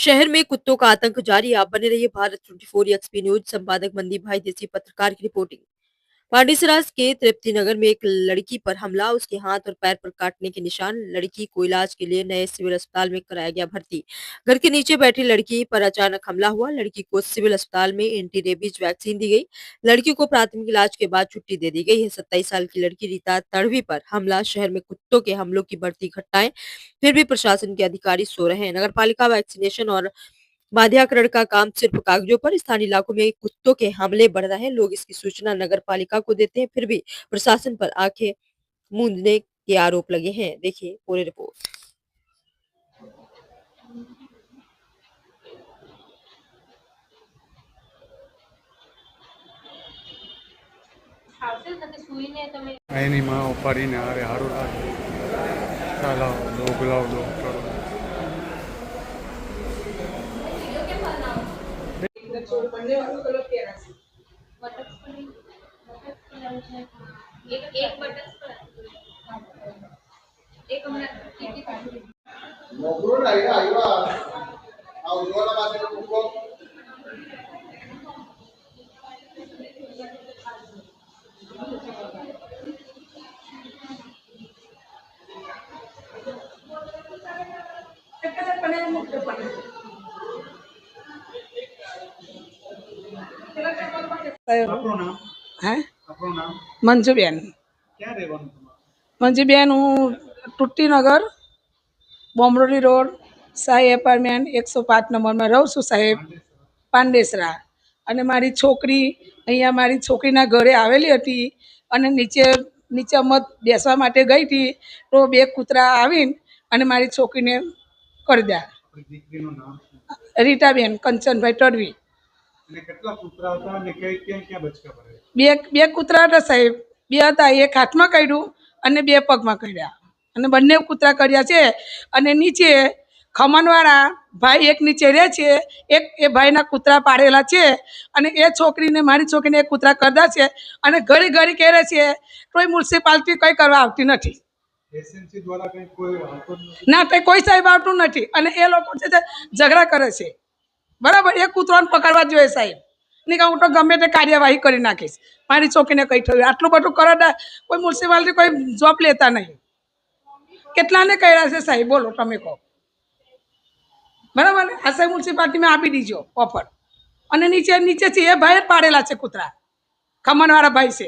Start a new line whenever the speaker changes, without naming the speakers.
शहर में कुत्तों का आतंक जारी। आप बने रहिए भारत 24 एक्सपी न्यूज। संपादक मनदीप भाई देसी, पत्रकार की रिपोर्टिंग। पांडेसराज के तृप्ति नगर में एक लड़की पर हमला, उसके हाथ और पैर पर काटने के निशान। लड़की को इलाज के लिए नए सिविल अस्पताल में कराया गया भर्ती। घर के नीचे बैठी लड़की पर अचानक हमला हुआ। लड़की को सिविल अस्पताल में एंटी रेबीज वैक्सीन दी गई। लड़की को प्राथमिक इलाज के बाद छुट्टी दे दी गई है। 27 साल की लड़की रीता तड़वी पर हमला। शहर में कुत्तों के हमलों की बढ़ती घटनाएं, फिर भी प्रशासन के अधिकारी सो रहे हैं। नगर पालिका वैक्सीनेशन और बाध्याकरण का काम सिर्फ कागजों पर। स्थानीय इलाकों में कुत्तों के हमले बढ़ रहे हैं। लोग इसकी सूचना नगर पालिका को देते हैं, फिर भी प्रशासन पर आंखें मूंदने के आरोप लगे हैं। देखिए पूरी रिपोर्ट।
એની માં ઉપાડીને હારે હારું લાગે ચાલાવ દો ગુલાવ દો કરો આપણું નામ
હે
આપણું નામ
મંજુબેન
ક્યાં રહેવાનું તમારું?
મંજુબેન હું તૃપ્તિનગર બોમરોલી રોડ સાઈ એપાર્ટમેન્ટ 105 નંબરમાં રહું છું સાહેબ, પાંડેસરા. અને મારી છોકરી અહીંયા મારી છોકરીના ઘરે આવેલી હતી અને નીચે મત બેસવા માટે ગઈ હતી તો બે કૂતરા આવીને અને મારી છોકરીને કરી દે.
આપણી દીકરીનું નામ શું?
રીટાબેન કંચનભાઈ તડવી.
અને કેટલા કૂતરા હતા અને ક્યાં ક્યાં બચકા પડે?
બે કૂતરા હતા સાહેબ, બે હતા. એક હાથમાં કાઢ્યું અને બે પગમાં કાઢ્યા અને બંને કૂતરા કર્યા છે. અને નીચે ખમણવાળા ભાઈ એક નીચે રહે છે, એક એ ભાઈના કૂતરા પાડેલા છે. અને એ છોકરીને મારી છોકરીને એ કૂતરા કરતા છે અને ઘડી ઘડી કહે છે કોઈ મ્યુનિસિપાલિટી કંઈ કરવા આવતી નથી.
એસએમસી દ્વારા કંઈ કોઈ આવતો જ નથી?
ના કંઈ કોઈ સાહેબ આવતું નથી. અને એ લોકો છે તે ઝઘડા કરે છે. બરાબર, એ કૂતરાને પકડવા જ જોઈએ સાહેબ. નહીં કે હું તો ગમે તે કાર્યવાહી કરી નાખીશ. મારી છોકરીને કંઈ થયું આટલું બધું કરો કોઈ મ્યુનિસિપાલિટી કોઈ જોબ લેતા નહીં. કેટલાને કર્યા છે સાહેબ, બોલો તમે કહો. બરાબર ને, આ સાહેબ મ્યુનિસિપાલિટીમાં આપી દીજો ઓફર. અને નીચેથી એ ભાઈ પાડેલા છે કૂતરા, ખમણવાળા ભાઈ છે.